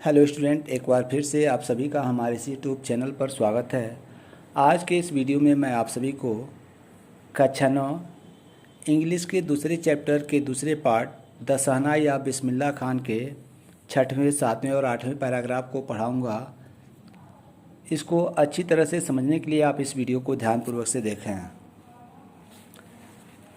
Hello student, एक बार फिर से आप सभी का हमारे इस यूट्यूब चैनल पर स्वागत है। आज के इस वीडियो में मैं आप सभी को कक्षा 9 इंग्लिश के दूसरे चैप्टर के दूसरे पार्ट द शहनाई या बिस्मिल्लाह खान के 6वें, 7वें और 8वें पैराग्राफ को पढ़ाऊंगा। इसको अच्छी तरह से समझने के लिए आप इस वीडियो को ध्यानपूर्वक से देखें।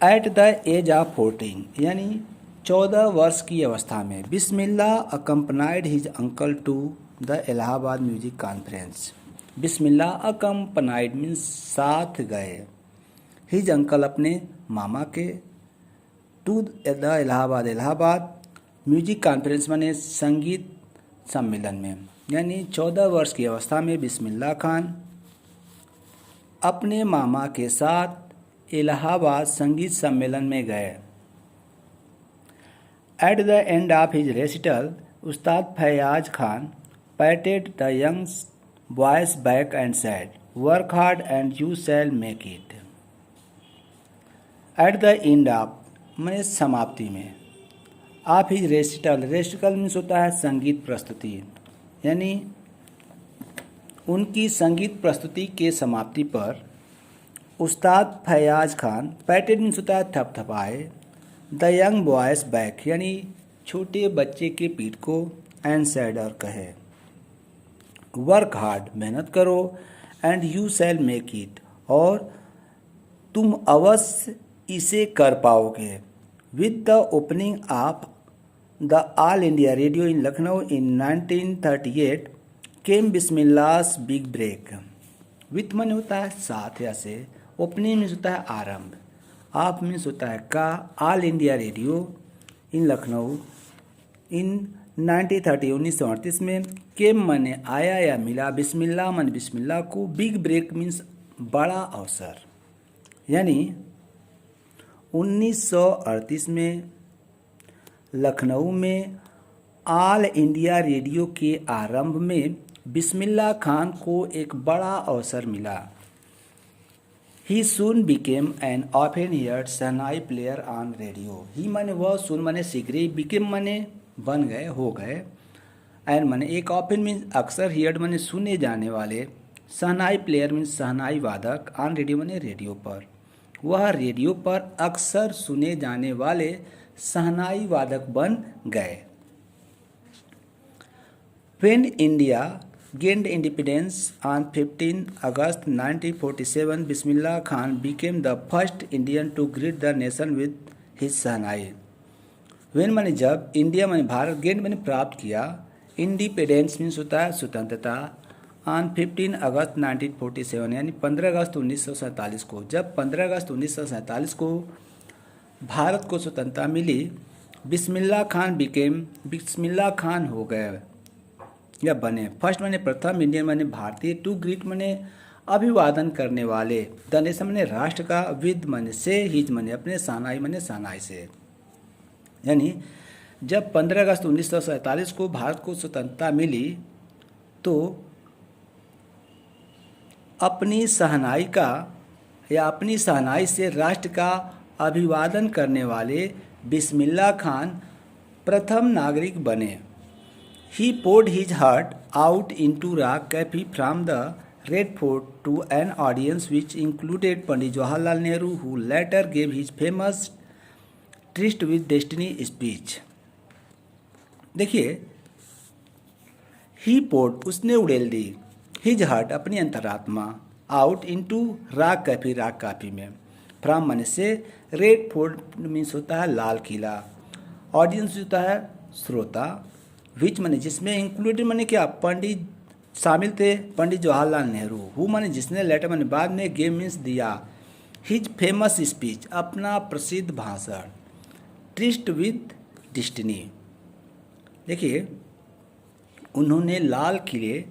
एट द एज ऑफ 14 यानी 14 वर्ष की अवस्था में Bismillah accompanied his uncle to the Allahabad music conference. Bismillah accompanied means साथ गए, हिज अंकल अपने मामा के, to the Allahabad music conference माने संगीत सम्मेलन में। यानी 14 वर्ष की अवस्था में बिस्मिल्लाह खान अपने मामा के साथ इलाहाबाद संगीत सम्मेलन में गए। At the end of his recital Ustad Faiyaz Khan patted the young boys back and said, work hard and you shall make it. At the end of मैंने समाप्ति में, ऑफ हिज रेसिटल मीन्स होता है संगीत प्रस्तुति, यानी उनकी संगीत प्रस्तुति के समाप्ति पर उस्ताद फैयाज खान, पैटेड मीन्स होता है थपथपाए, द यंग बॉयज बैक यानी छोटे बच्चे के पीठ को, एंड सैड और कहे, वर्क हार्ड मेहनत करो, and you shall make it और तुम अवश्य इसे कर पाओगे। With the opening of the all India radio in Lucknow in 1938 came Bismillah's big break. With मन होता है साथ या से, ओपनिंग मीन्स होता है आरंभ, आप मीन्स होता है का, all India radio in Lucknow in 1938 में, केम मने आया या मिला, बिस्मिल्लाह मन बिस्मिल्लाह को, बिग ब्रेक मीन्स बड़ा अवसर। यानी 1938 में लखनऊ में ऑल इंडिया रेडियो के आरंभ में बिस्मिल्लाह खान को एक बड़ा अवसर मिला। He soon became an often heard shehnai player on radio. He माने वह, सुन माने शीघ्र, became माने बन गए, हो गए, and माने एक, often मीन्स अक्सर, heard माने सुने जाने वाले, शहनाई player मीन्स शहनाई वादक, on radio माने रेडियो पर, वह रेडियो पर अक्सर सुने जाने वाले शहनाई वादक बन गए। When India gained independence on 15 August 1947, Bismillah Khan became the first Indian to greet the nation with his shehnai. When माने जब, इंडिया माने भारत, गेंड माने प्राप्त किया, इंडिपेंडेंस मीन्स होता है स्वतंत्रता, ऑन 15 अगस्त 1947 यानी 15 अगस्त 1947 को, जब 15 अगस्त 1947 को भारत को स्वतंत्रता मिली, बिस्मिल्लाह खान हो गए या बने। फर्स्ट माने प्रथम, इंडियन माने भारतीय, टू ग्रीट माने अभिवादन करने वाले, द नेशन माने राष्ट्र का, विद माने से, हिज माने अपने, शहनाई माने शहनाई से। यानी जब 15 अगस्त 1947 को भारत को स्वतंत्रता मिली तो अपनी शहनाई का या अपनी शहनाई से राष्ट्र का अभिवादन करने वाले बिस्मिल्लाह खान प्रथम नागरिक बने। He poured his heart out into rock cafe from the Red Fort to an audience which included Pandit Jawaharlal Nehru, who later gave his famous Tryst with Destiny speech. देखिए, he poured उसने उड़ेल दी, his heart अपनी अंतरात्मा, out into rock cafe में, from माने से, Red Fort means होता है Lal Qila, audience होता है श्रोता, विच माने जिसमें, इंक्लूडेड माने क्या, पंडित शामिल थे, पंडित जवाहरलाल नेहरू, हु माने जिसने, लेटर माने बाद में, गेम मीन्स दिया, हिज फेमस स्पीच अपना प्रसिद्ध भाषण, ट्रिस्ट विद डिस्टिनी। देखिए, उन्होंने लाल किले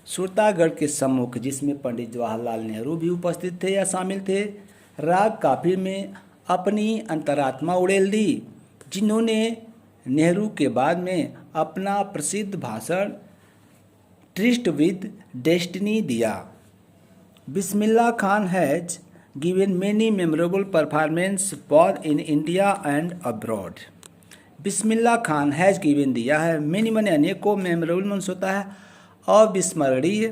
सुरतागढ़ के सम्मुख, जिसमें पंडित जवाहरलाल नेहरू भी उपस्थित थे या शामिल थे, राग काफी में अपनी अंतरात्मा उड़ेल दी, जिन्होंने नेहरू के बाद में अपना प्रसिद्ध भाषण ट्रिस्ट विद डेस्टिनी दिया। Bismillah Khan has given many memorable performance both in India and abroad. Bismillah Khan has given दिया है। मेनी मने अनेकों, मेमोरेबल मीन्स होता है अविस्मरणीय,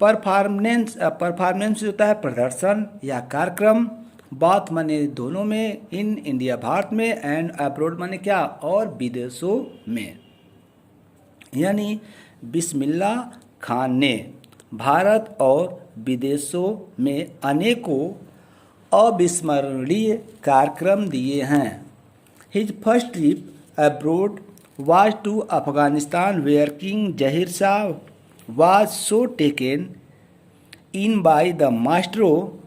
परफॉर्मेंस होता है प्रदर्शन या कार्यक्रम, बात माने दोनों में, इन इंडिया भारत में, एंड अब्रोड माने क्या और विदेशों में। यानी बिस्मिल्लाह खान ने भारत और विदेशों में अनेकों अविस्मरणीय कार्यक्रम दिए हैं। His first trip abroad was to Afghanistan where King Zahir Shah was so taken in by the maestro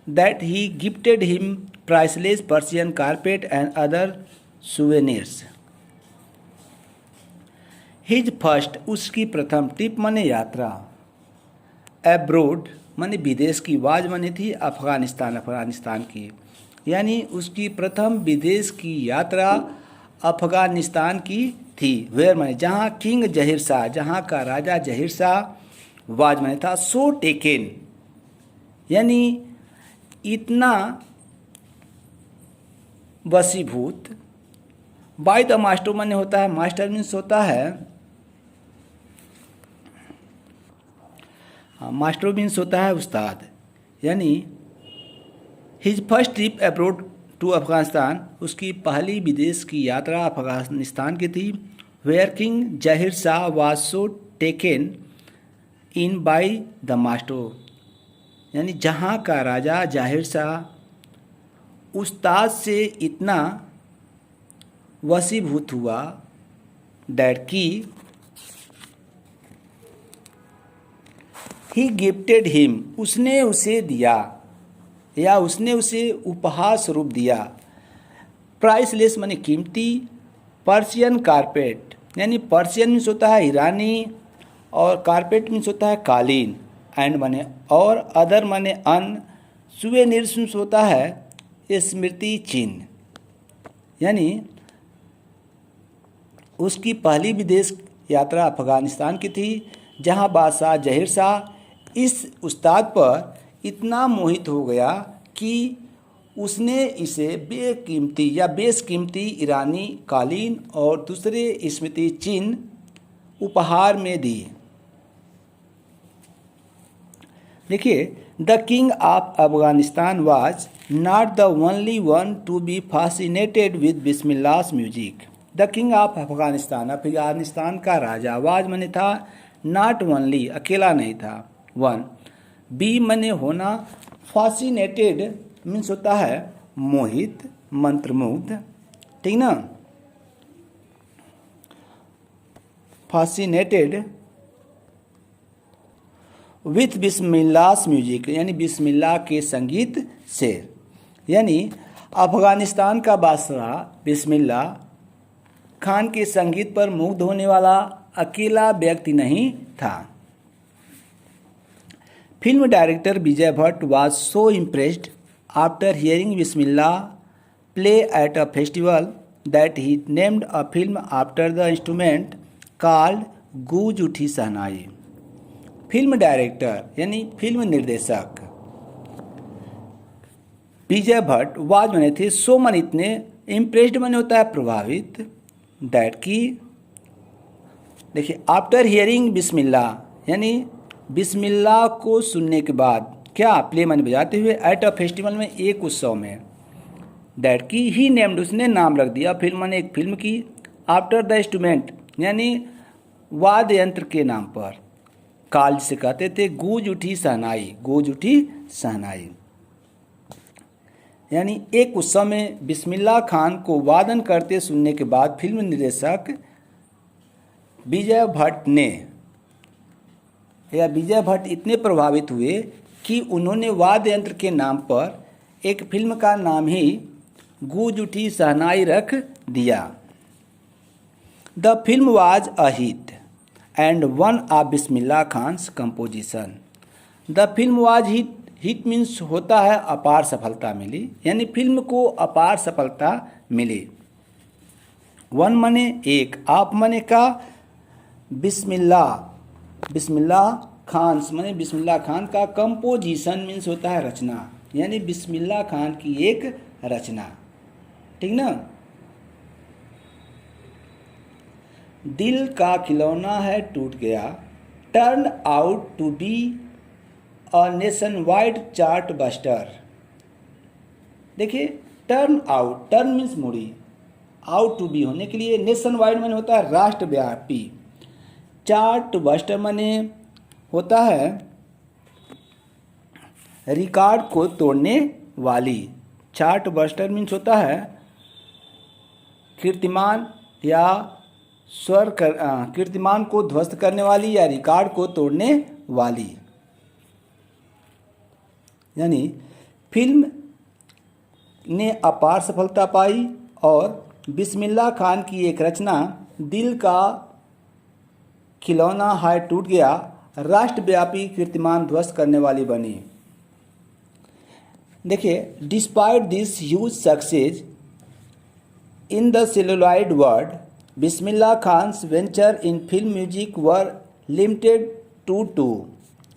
that he gifted him priceless Persian carpet and other souvenirs. His first, उसकी प्रथम ट्रिप माने यात्रा, abroad माने विदेश की, was माने थी अफगानिस्तान की, यानी उसकी प्रथम विदेश की यात्रा अफगानिस्तान की थी। वेयर माने जहाँ, किंग जहीर शाह, जहाँ का राजा जहीर शाह, वाज माने था, सो टेकन यानी इतना वशीभूत, बाय द मास्टर माने होता है, मास्टर मीन्स होता है, मास्टर मीन्स होता है उस्ताद। यानी his first trip abroad to Afghanistan, उसकी पहली विदेश की यात्रा अफगानिस्तान की थी। Where king Zahir Shah was so taken in by the master, यानी जहाँ का राजा जाहिर शाह उस्ताद से इतना वशीभूत हुआ, दैट की ही गिफ्टेड हिम, उसने उसे दिया या उसने उसे उपहार स्वरूप दिया, प्राइसलेस माने कीमती, पर्शियन कारपेट, यानी पर्शियन मीन्स होता है ईरानी और कारपेट मीन्स होता है कालीन, एंड माने और, अदर माने अन्य, सुवेनिर्स मीन्स होता है स्मृति चिन्ह। यानी उसकी पहली विदेश यात्रा अफगानिस्तान की थी, जहां बादशाह जहीर शाह इस उस्ताद पर इतना मोहित हो गया कि उसने इसे बेकीमती या बेशकीमती ईरानी कालीन और दूसरे स्मृति चिन्ह उपहार में दिए। देखिए, the king of Afghanistan was not the only one to be fascinated with Bismillah music. The king of Afghanistan, Afghanistan का राजा, वाज मने था, नॉट ओनली अकेला नहीं था, वन, बी मने होना, फैसिनेटेड मीन्स होता है मोहित, मंत्रमुग्ध, ठीक ना, फैसिनेटेड विथ बिस्मिल्लाह म्यूजिक, यानी बिस्मिल्लाह के संगीत से। यानी अफगानिस्तान का बादशाह बिस्मिल्लाह खान के संगीत पर मुग्ध होने वाला अकेला व्यक्ति नहीं था। Film director Vijay Bhatt was so impressed after hearing Bismillah play at a festival that he named a film after the instrument called गूंज उठी शहनाई। फिल्म डायरेक्टर यानी फिल्म निर्देशक विजय भट्ट, वाज बने थे, सो मन इतने, इम्प्रेस्ड बने होता है प्रभावित, दैट की, देखिए आफ्टर हियरिंग बिस्मिल्लाह यानी बिस्मिल्लाह को सुनने के बाद, क्या प्ले मन बजाते हुए, एट अ फेस्टिवल में, एक उत्सव में, दैट की ही नेम्ड उसने नाम रख दिया, फिल्म माने एक फिल्म की, आफ्टर द इंस्ट्रूमेंट यानी वाद्य यंत्र के नाम पर, काल से कहते थे, गूंज उठी शहनाई, गूंज उठी शहनाई, यानी एक उत्सव में बिस्मिल्लाह खान को वादन करते सुनने के बाद फिल्म निर्देशक विजय भट्ट ने या विजय भट्ट इतने प्रभावित हुए कि उन्होंने वाद्य यंत्र के नाम पर एक फिल्म का नाम ही गूंज उठी शहनाई रख दिया। The film was a hit and one of Bismillah Khan's composition. The film was hit, hit means होता है अपार सफलता मिली, यानी फिल्म को अपार सफलता मिली। वन मने एक, आप मने का, बिस्मिल्लाह खान मने बिस्मिल्लाह खान का, कंपोजिशन मीन्स होता है रचना, यानी बिस्मिल्लाह खान की एक रचना, ठीक ना। दिल का खिलौना है टूट गया turn out to be a nationwide chartbuster. देखिए टर्न आउट, टर्न मीन्स मुड़ी, आउट टू बी होने के लिए, नेशन वाइड माने होता है राष्ट्रव्यापी, चार्ट बस्टर माने होता है रिकॉर्ड को तोड़ने वाली। चार्ट बस्टर मीन्स होता है कीर्तिमान या कीर्तिमान को ध्वस्त करने वाली या रिकॉर्ड को तोड़ने वाली। यानी फिल्म ने अपार सफलता पाई और बिस्मिल्लाह खान की एक रचना दिल का खिलौना है टूट गया राष्ट्रव्यापी कीर्तिमान ध्वस्त करने वाली बनी। देखिए, despite this huge success in the celluloid world, Bismillah Khan's venture in film music were limited to.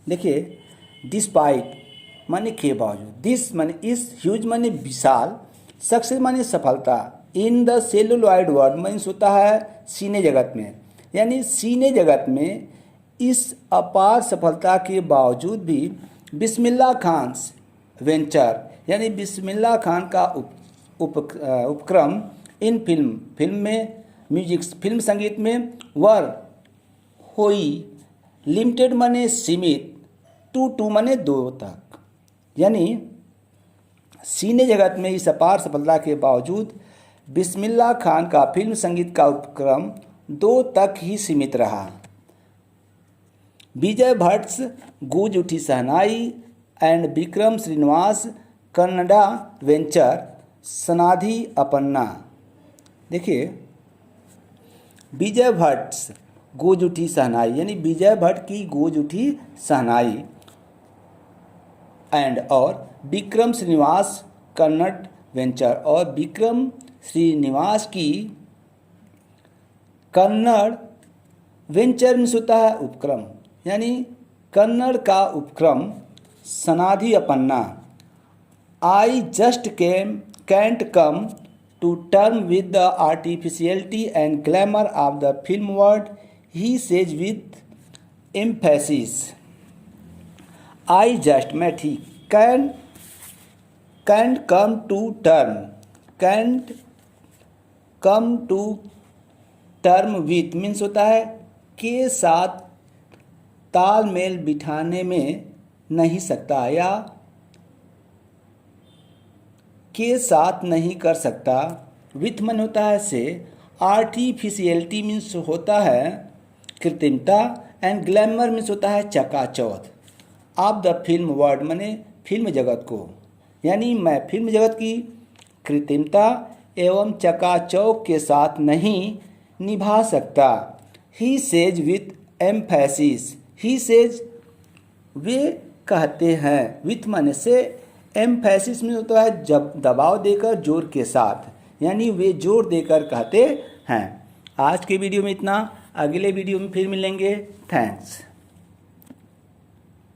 देखिए, डिस्पाइट माने के बावजूद, दिस माने इस, ह्यूज माने विशाल, सक्सेस माने सफलता, इन द सेलुलॉइड वर्ल्ड मीन्स होता है सीने जगत में, यानी सीने जगत में इस अपार सफलता के बावजूद भी बिस्मिल्लाह खान्स वेंचर यानी बिस्मिल्लाह खान का उपक्रम इन फिल्म में म्यूजिक फिल्म संगीत में वर हुई लिमिटेड माने सीमित, टू माने दो तक, यानी सीने जगत में इस अपार सफलता के बावजूद बिस्मिल्लाह खान का फिल्म संगीत का उपक्रम 2 तक ही सीमित रहा। विजय भट्ट्स गूंज उठी शहनाई एंड विक्रम श्रीनिवास कन्नडा वेंचर सनाधि अपन्ना। देखिए, विजय भट्ट्स गूंज उठी शहनाई यानी विजय भट्ट की गूंज उठी शहनाई एंड और विक्रम श्रीनिवास कन्नड़ वेंचर, और विक्रम श्रीनिवास की कन्नड़ वेंचर में होता है उपक्रम, यानी कन्नड़ का उपक्रम Sanadhi Appanna. I just can't come to term with the artificiality and glamour of the film world, he says with emphasis. I just मैं ठीक, can't come to term, can't come to term with means होता है के साथ तालमेल बिठाने में नहीं सकता या के साथ नहीं कर सकता। विथ मन होता है से, आर्टिफिशियलिटी मीन्स होता है कृत्रिमता, एंड ग्लैमर मीन्स होता है चकाचौंध। ऑफ द फिल्म वर्ल्ड माने फिल्म जगत को, यानी मैं फिल्म जगत की कृत्रिमता एवं चकाचौंध के साथ नहीं निभा सकता। He says with emphasis, he says वे कहते हैं, विथ माने से, एम्फेसिस में होता है जब दबाव देकर जोर के साथ, यानी वे जोर देकर कहते हैं। आज के वीडियो में इतना, अगले वीडियो में फिर मिलेंगे। थैंक्स।